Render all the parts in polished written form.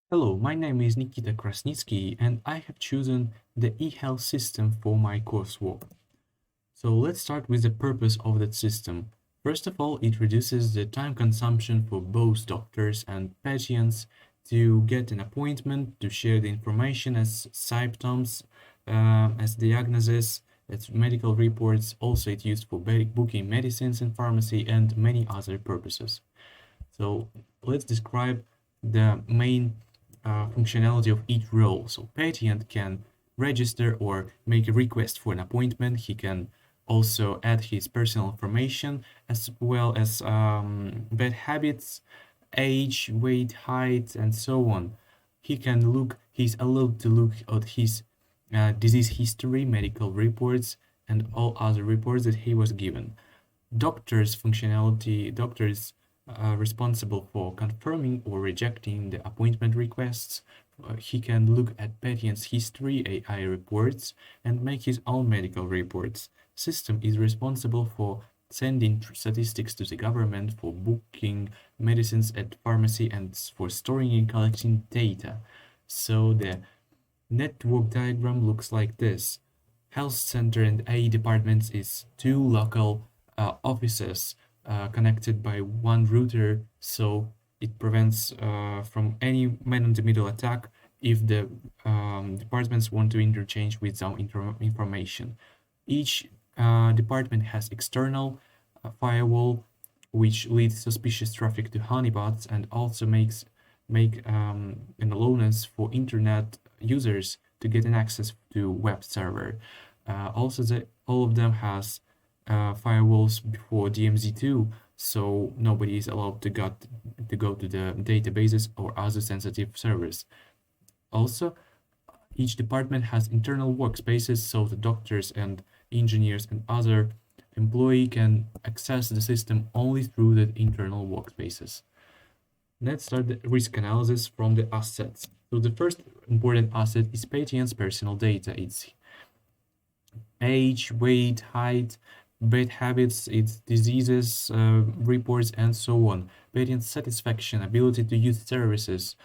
Hello, my name is Nikita Krasnitsky and I have chosen the eHealth system for my coursework. So let's start with the purpose of that system. First of all, it reduces the time consumption for both doctors and patients to get an appointment, to share the information as symptoms, as diagnosis, as medical reports. Also, it's used for booking medicines in pharmacy and many other purposes. So let's describe the main functionality of each role. So patient can register or make a request for an appointment. He can also add his personal information as well as bad habits, age, weight, height, and so on. He's allowed to look at his disease history, medical reports, and all other reports that he was given. Doctors responsible for confirming or rejecting the appointment requests. He can look at patient's history, AI reports, and make his own medical reports. System is responsible for sending statistics to the government, for booking medicines at pharmacy, and for storing and collecting data. So the network diagram looks like this. Health center and A departments is two local offices connected by one router, so it prevents from any man-in-the-middle attack if the departments want to interchange with some information. Each department has external firewall, which leads suspicious traffic to honeypots and also make an allowance for internet users to get an access to web server. Also, all of them has firewalls before DMZ2, so nobody is allowed to go to the databases or other sensitive servers. Also, each department has internal workspaces, so the doctors and engineers and other employee can access the system only through the internal workspaces. Let's start the risk analysis from the assets. So the first important asset is patient's personal data. It's age, weight, height, bad habits, its diseases, reports, and so on. Patient satisfaction, ability to use services,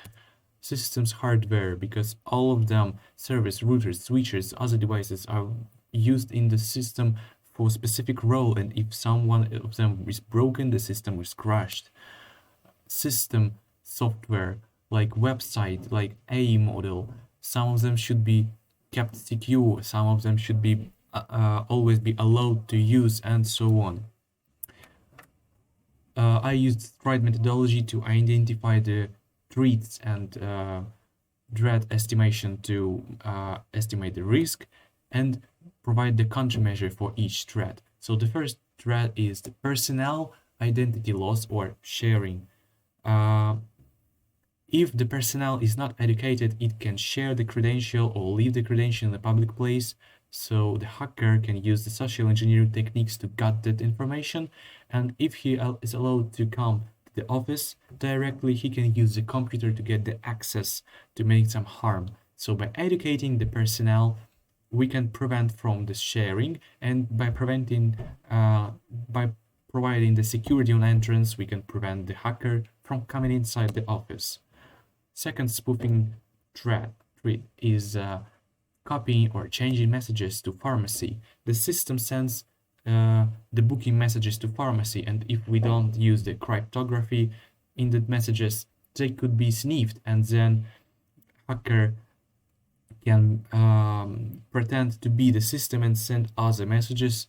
systems hardware, because all of them, service, routers, switches, other devices are used in the system for a specific role, and if someone of them is broken, the system is crashed. System software, like website, like a model, some of them should be kept secure, some of them should be always be allowed to use, and so on. I used threat methodology to identify the threats and threat estimation to estimate the risk and provide the countermeasure for each threat. So the first threat is the personnel identity loss or sharing. If the personnel is not educated, it can share the credential or leave the credential in a public place. So the hacker can use the social engineering techniques to get that information. And if he is allowed to come to the office directly, he can use the computer to get the access to make some harm. So by educating the personnel, we can prevent from the sharing, and by providing the security on entrance, we can prevent the hacker from coming inside the office. Second spoofing threat is copying or changing messages to pharmacy. The system sends the booking messages to pharmacy, and if we don't use the cryptography in the messages, they could be sniffed, and then hacker can pretend to be the system and send other messages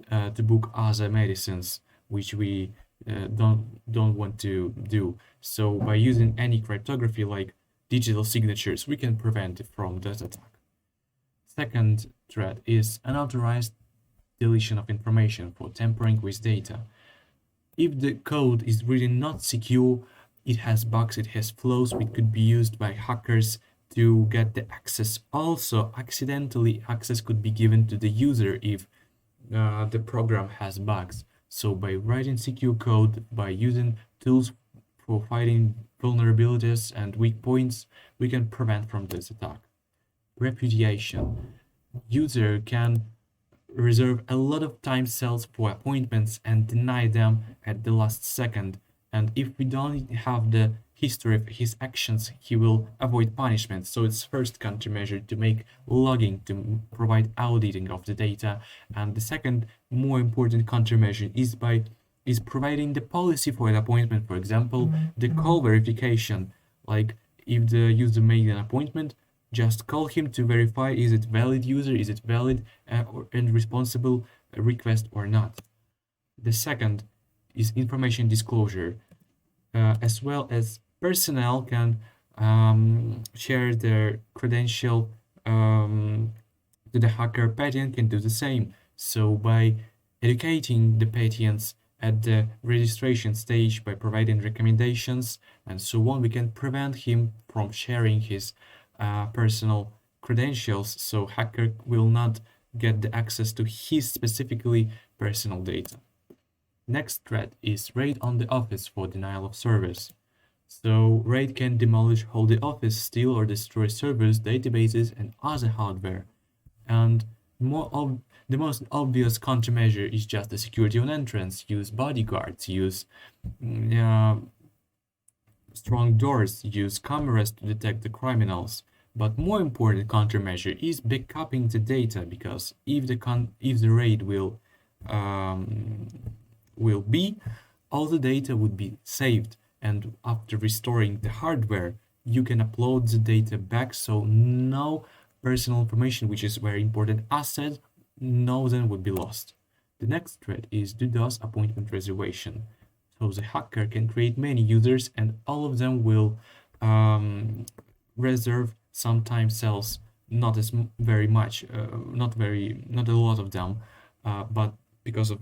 to book other medicines, which we don't want to do. So by using any cryptography like digital signatures, we can prevent it from that attack. Second threat is unauthorized deletion of information for tampering with data. If the code is really not secure, it has bugs, it has flaws, which could be used by hackers to get the access. Also, accidentally, access could be given to the user if the program has bugs. So by writing secure code, by using tools for fighting vulnerabilities and weak points, we can prevent from this attack. Repudiation. User can reserve a lot of time cells for appointments and deny them at the last second. And if we don't have history of his actions, he will avoid punishment. So it's first countermeasure to make logging, to provide auditing of the data. And the second more important countermeasure is providing the policy for an appointment. For example, the call verification, like if the user made an appointment, just call him to verify is it valid user, is it valid and responsible request or not. The second is information disclosure, as well as personnel can share their credential to the hacker. Patient can do the same. So by educating the patients at the registration stage, by providing recommendations and so on, we can prevent him from sharing his personal credentials, so hacker will not get the access to his specifically personal data. Next threat is raid on the office for denial of service. So raid can demolish whole the office, steal or destroy servers, databases, and other hardware. And the most obvious countermeasure is just the security on entrance. Use bodyguards, use strong doors, use cameras to detect the criminals. But more important countermeasure is backupping the data, because if the raid will be, all the data would be saved, and after restoring the hardware, you can upload the data back, so no personal information, which is very important asset, no then would be lost. The next threat is DDoS appointment reservation. So the hacker can create many users, and all of them will reserve some time cells, not as very much, not a lot of them, but because of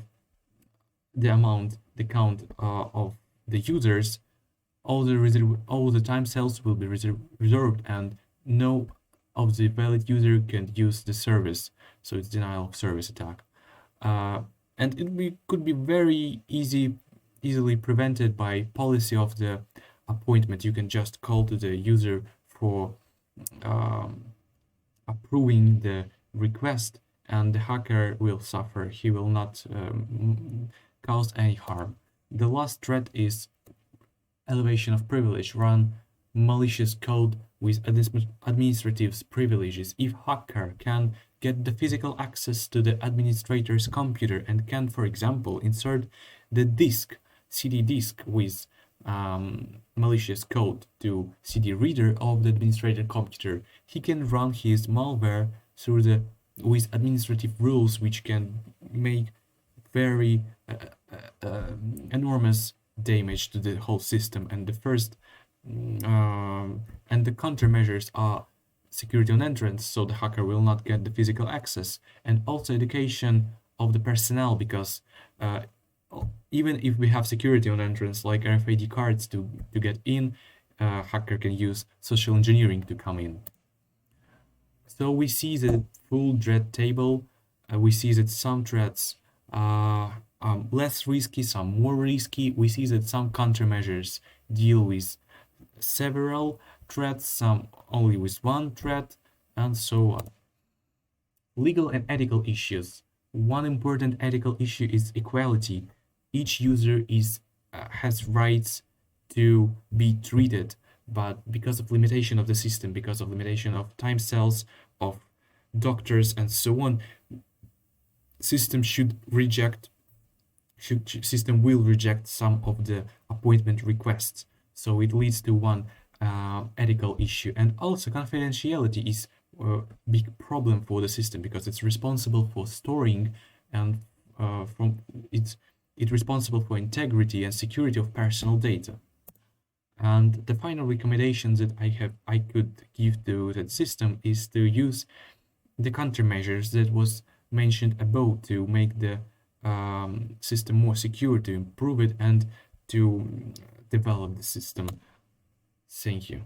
the count of the users, all the time cells will be reserved, and no of the valid user can use the service. So it's denial of service attack, and could be very easily prevented by policy of the appointment. You can just call to the user for approving the request, and the hacker will suffer. He will not cause any harm. The last threat is elevation of privilege. Run malicious code with administrative privileges. If hacker can get the physical access to the administrator's computer and can, for example, insert the CD disk with malicious code to CD reader of the administrator computer, he can run his malware through with administrative rules, which can make very enormous damage to the whole system. And the first and the countermeasures are security on entrance, so the hacker will not get the physical access, and also education of the personnel, because even if we have security on entrance like RFID cards to get in, hacker can use social engineering to come in. So we see the full threat table. We see that some threats are less risky, some more risky. We see that some countermeasures deal with several threats, some only with one threat, and so on. Legal and ethical issues. One important ethical issue is equality. Each user has rights to be treated, but because of limitation of the system, because of limitation of time cells, of doctors, and so on, system will reject some of the appointment requests. So it leads to one ethical issue. And also confidentiality is a big problem for the system, because it's responsible for storing and it's responsible for integrity and security of personal data. And the final recommendations that I could give to that system is to use the countermeasures that was mentioned above to make the system more secure, to improve it, and to develop the system. Thank you.